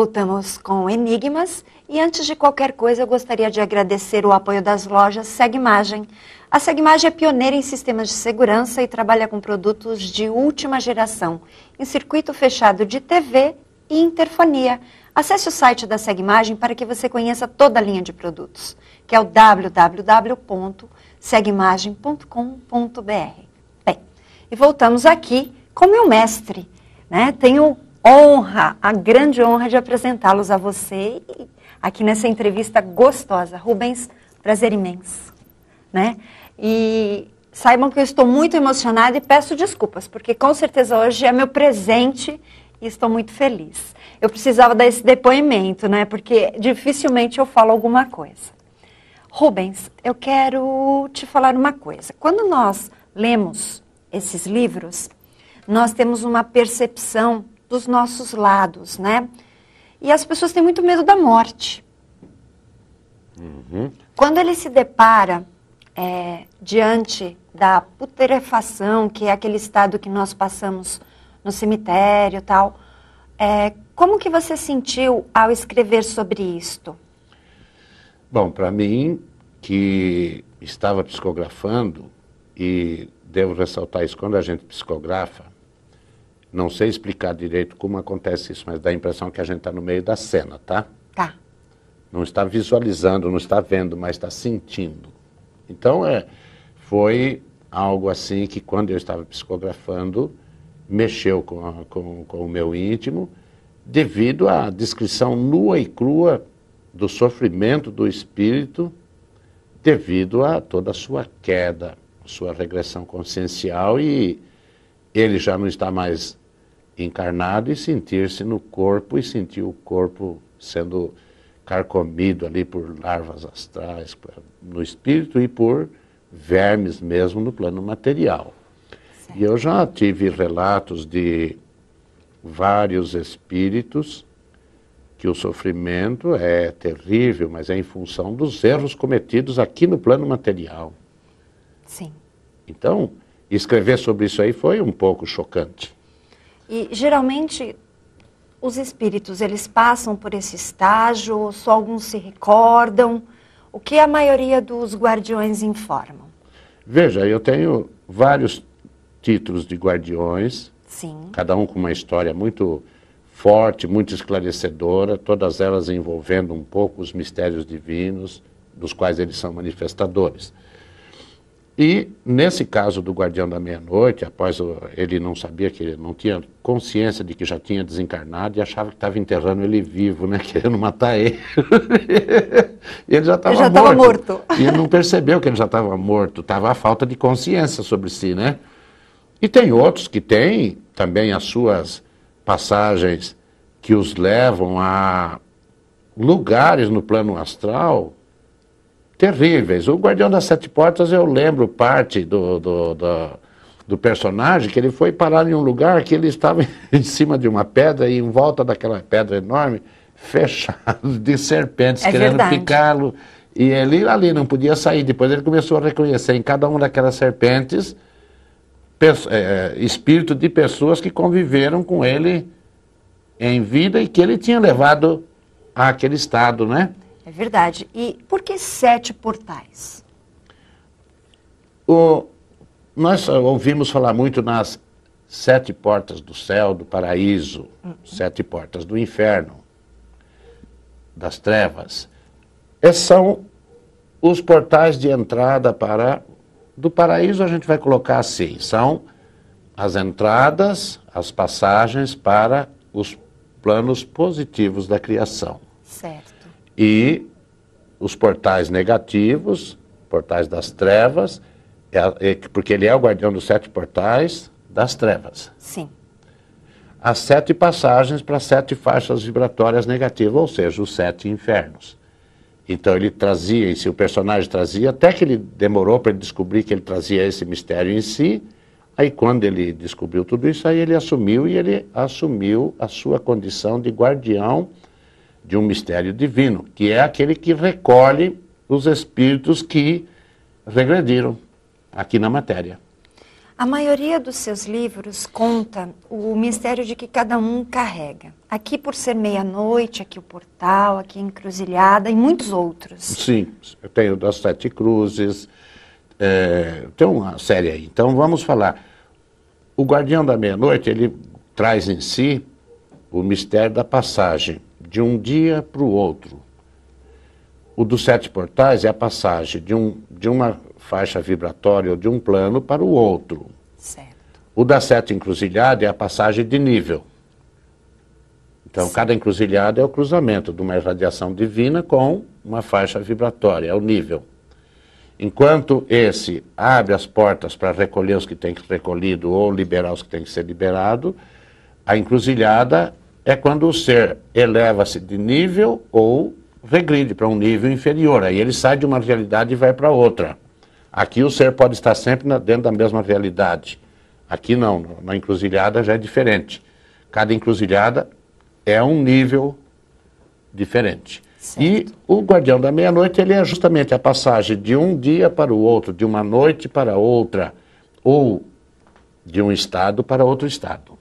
Voltamos com Enigmas e antes de qualquer coisa eu gostaria de agradecer o apoio das lojas Segmagem. A Segmagem é pioneira em sistemas de segurança e trabalha com produtos de última geração, em circuito fechado de TV e interfonia. Acesse o site da Segmagem para que você conheça toda a linha de produtos, que é o www.segmagem.com.br. Bem, e voltamos aqui com meu mestre, né? Tenho a grande honra de apresentá-los a você aqui nessa entrevista gostosa. Rubens, prazer imenso, né? E saibam que eu estou muito emocionada e peço desculpas, porque com certeza hoje é meu presente e estou muito feliz. Eu precisava dar esse depoimento, né? Porque dificilmente eu falo alguma coisa. Rubens, eu quero te falar uma coisa. Quando nós lemos esses livros, nós temos uma percepção dos nossos lados, né? E as pessoas têm muito medo da morte. Quando ele se depara diante da putrefação, que é aquele estado que nós passamos no cemitério e tal, como que você sentiu ao escrever sobre isto? Bom, para mim, que estava psicografando, e devo ressaltar isso, quando a gente psicografa, não sei explicar direito como acontece isso, mas dá a impressão que a gente está no meio da cena, tá? Tá. Não está visualizando, não está vendo, mas está sentindo. Então, foi algo assim que quando eu estava psicografando, mexeu com o meu íntimo, devido à descrição nua e crua do sofrimento do espírito, devido a toda a sua queda, sua regressão consciencial, e ele já não está mais encarnado, e sentir-se no corpo, e sentir o corpo sendo carcomido ali por larvas astrais, no espírito, e por vermes mesmo no plano material. Certo. E eu já tive relatos de vários espíritos que o sofrimento é terrível, mas é em função dos erros cometidos aqui no plano material. Sim. Então, escrever sobre isso aí foi um pouco chocante. E, geralmente, os espíritos, eles passam por esse estágio, só alguns se recordam? O que a maioria dos guardiões informam? Veja, eu tenho vários títulos de guardiões, sim, cada um com uma história muito forte, muito esclarecedora, todas elas envolvendo um pouco os mistérios divinos, dos quais eles são manifestadores. E, nesse caso do Guardião da Meia-Noite, após ele não sabia, que ele não tinha consciência de que já tinha desencarnado e achava que estava enterrando ele vivo, né, querendo matar ele. E ele já estava morto. E ele não percebeu que ele já estava morto, estava a falta de consciência sobre si, né? E tem outros que têm também as suas passagens que os levam a lugares no plano astral terríveis. O Guardião das Sete Portas, eu lembro parte do personagem, que ele foi parar em um lugar que ele estava em cima de uma pedra e em volta daquela pedra enorme, fechado de serpentes, querendo picá-lo. E ele ali não podia sair. Depois ele começou a reconhecer em cada uma daquelas serpentes espírito de pessoas que conviveram com ele em vida e que ele tinha levado àquele estado, né? É verdade. E por que 7 portais? Nós ouvimos falar muito nas 7 portas do céu, do paraíso, 7 portas do inferno, das trevas. Esses são os portais de entrada para... Do paraíso a gente vai colocar assim, são as entradas, as passagens para os planos positivos da criação. Certo. E os portais negativos, portais das trevas, porque ele é o guardião dos 7 portais das trevas. Sim. As 7 passagens para 7 faixas vibratórias negativas, ou seja, os 7 infernos. Então ele trazia, e se o personagem trazia, até que ele demorou para ele descobrir que ele trazia esse mistério em si, aí quando ele descobriu tudo isso, aí ele assumiu a sua condição de guardião de um mistério divino, que é aquele que recolhe os espíritos que regrediram aqui na matéria. A maioria dos seus livros conta o mistério de que cada um carrega. Aqui por ser meia-noite, aqui o portal, aqui a encruzilhada e muitos outros. Sim, eu tenho das 7 cruzes, tem uma série aí. Então vamos falar. O Guardião da Meia-Noite, ele traz em si o mistério da passagem de um dia para o outro. O dos 7 portais é a passagem de uma faixa vibratória ou de um plano para o outro. Certo. O das 7 encruzilhadas é a passagem de nível. Então, Sim. cada encruzilhada é o cruzamento de uma irradiação divina com uma faixa vibratória, é o nível. Enquanto esse abre as portas para recolher os que têm que ser recolhido ou liberar os que têm que ser liberado, a encruzilhada é quando o ser eleva-se de nível ou regride para um nível inferior. Aí ele sai de uma realidade e vai para outra. Aqui o ser pode estar sempre dentro da mesma realidade. Aqui não, na encruzilhada já é diferente. Cada encruzilhada é um nível diferente. Certo. E o Guardião da Meia-Noite, ele é justamente a passagem de um dia para o outro, de uma noite para outra, ou de um estado para outro estado.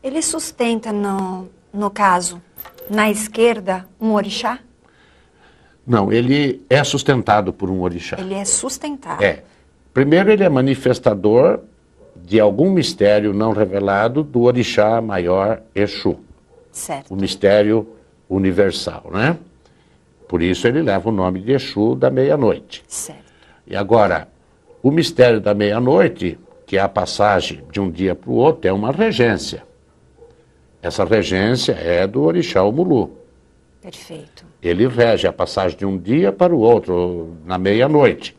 Ele sustenta, no caso, na esquerda, um orixá? Não, ele é sustentado por um orixá. Ele é sustentado. Primeiro, ele é manifestador de algum mistério não revelado do orixá maior Exu. Certo. O mistério universal, né? Por isso ele leva o nome de Exu da meia-noite. Certo. E agora, o mistério da meia-noite, que é a passagem de um dia para o outro, é uma regência. Essa regência é do orixá Omulu. Perfeito. Ele rege a passagem de um dia para o outro, na meia-noite.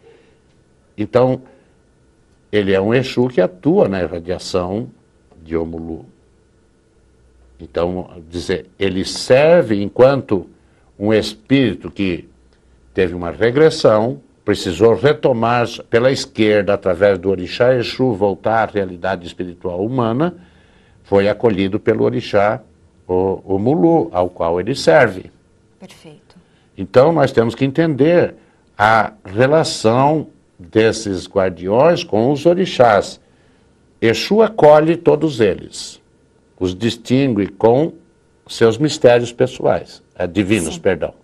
Então, ele é um Exu que atua na irradiação de Omulu. Então, dizer, ele serve enquanto um espírito que teve uma regressão, precisou retomar pela esquerda, através do orixá Exu, voltar à realidade espiritual humana, foi acolhido pelo orixá Omulu, ao qual ele serve. Perfeito. Então, nós temos que entender a relação desses guardiões com os orixás. Exu acolhe todos eles, os distingue com seus mistérios pessoais, divinos, Sim. perdão,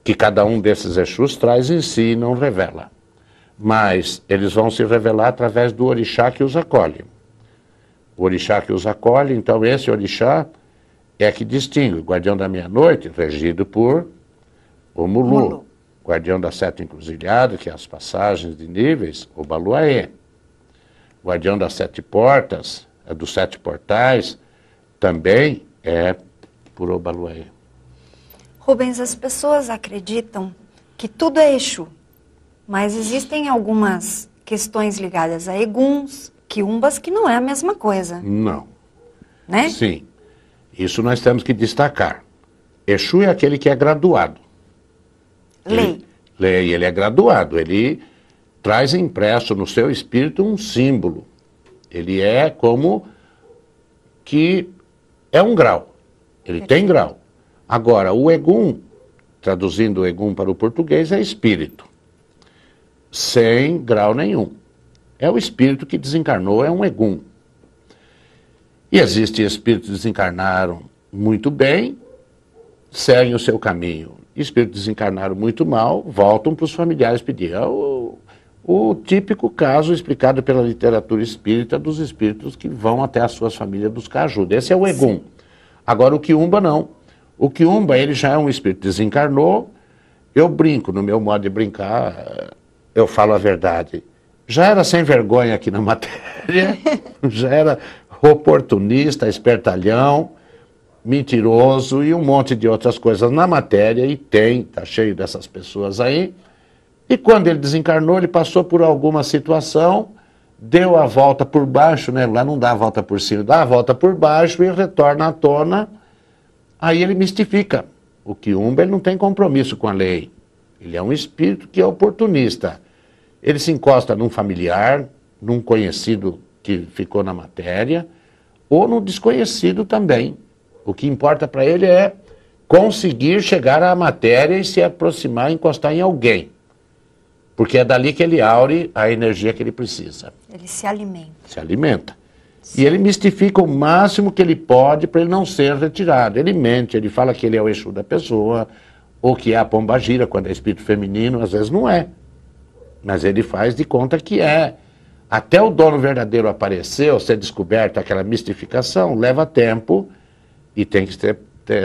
que cada um desses Exus traz em si e não revela. Mas eles vão se revelar através do orixá que os acolhe. O orixá que os acolhe, então esse orixá é que distingue o Guardião da Meia-Noite, regido por Omulu. Guardião das 7 encruzilhadas, que é as passagens de níveis, o Baluaê. Guardião das 7 portas, dos 7 portais, também é por Obaluaê. Rubens, as pessoas acreditam que tudo é Exu, mas existem algumas questões ligadas a eguns, quiumbas, que não é a mesma coisa, Não. né? Sim. Isso nós temos que destacar. Exu é aquele que é graduado. Lei. Ele é graduado, ele traz impresso no seu espírito um símbolo. Ele é como que é um grau. Ele tem grau. Agora, o Egum, traduzindo o Egum para o português, é espírito. Sem grau nenhum. É o espírito que desencarnou, é um Egum. E existem espíritos que desencarnaram muito bem, seguem o seu caminho. Espíritos que desencarnaram muito mal, voltam para os familiares pedir. É o típico caso explicado pela literatura espírita dos espíritos que vão até as suas famílias buscar ajuda. Esse é o Egum. Sim. Agora o Quiumba não. O Quiumba, ele já é um espírito que desencarnou. Eu brinco, no meu modo de brincar, eu falo a verdade. Já era sem vergonha aqui na matéria, já era oportunista, espertalhão, mentiroso e um monte de outras coisas na matéria, e tá cheio dessas pessoas aí. E quando ele desencarnou, ele passou por alguma situação, deu a volta por baixo, né? Lá não dá a volta por cima, dá a volta por baixo e retorna à tona. Aí ele mistifica. O Quiumba, ele não tem compromisso com a lei. Ele é um espírito que é oportunista. Ele se encosta num familiar, num conhecido que ficou na matéria, ou no desconhecido também. O que importa para ele é conseguir chegar à matéria e se aproximar, encostar em alguém. Porque é dali que ele aure a energia que ele precisa. Ele se alimenta. Se alimenta. Sim. E ele mistifica o máximo que ele pode para ele não ser retirado. Ele mente, ele fala que ele é o Exu da pessoa, ou que é a pombagira, quando é espírito feminino, às vezes não é. Mas ele faz de conta que é. Até o dono verdadeiro aparecer, ou ser descoberto, aquela mistificação, leva tempo e tem que ser,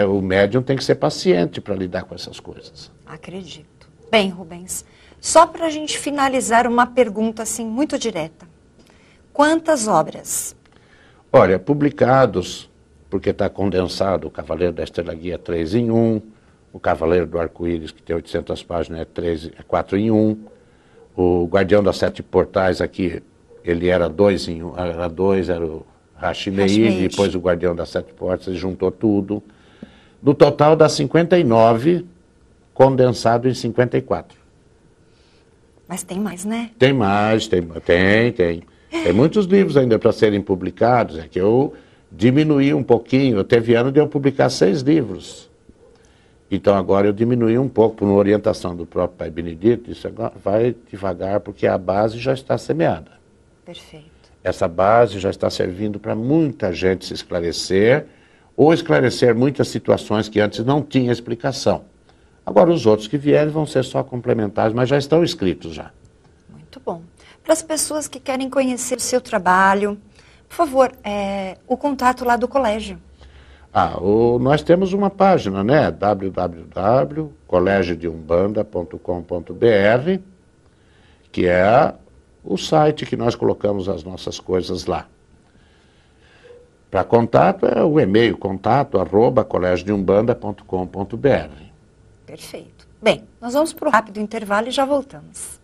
o médium tem que ser paciente para lidar com essas coisas. Acredito. Bem, Rubens, só para a gente finalizar uma pergunta assim muito direta. Quantas obras? Olha, publicados, porque está condensado, o Cavaleiro da Estrela Guia 3 em 1, o Cavaleiro do Arco-Íris, que tem 800 páginas, é 4 em 1, o Guardião das Sete Portais aqui, ele era 2 em 1, era o Hashimeid, depois o Guardião das Sete Portas, ele juntou tudo. No total dá 59, condensado em 54. Mas tem mais, né? Tem mais, tem. Tem muitos livros ainda para serem publicados, é que eu diminuí um pouquinho, teve ano de eu publicar 6 livros. Então agora eu diminuí um pouco, por uma orientação do próprio Pai Benedito, isso agora vai devagar, porque a base já está semeada. Perfeito. Essa base já está servindo para muita gente se esclarecer, ou esclarecer muitas situações que antes não tinha explicação. Agora os outros que vierem vão ser só complementares, mas já estão escritos já. Muito bom. Para as pessoas que querem conhecer o seu trabalho, por favor, o contato lá do colégio. Nós temos uma página, né? www.colégio-de-umbanda.com.br, que é o site que nós colocamos as nossas coisas lá. Para contato é o e-mail, contato@colégio-de-umbanda.com.br. Perfeito. Bem, nós vamos para o rápido intervalo e já voltamos.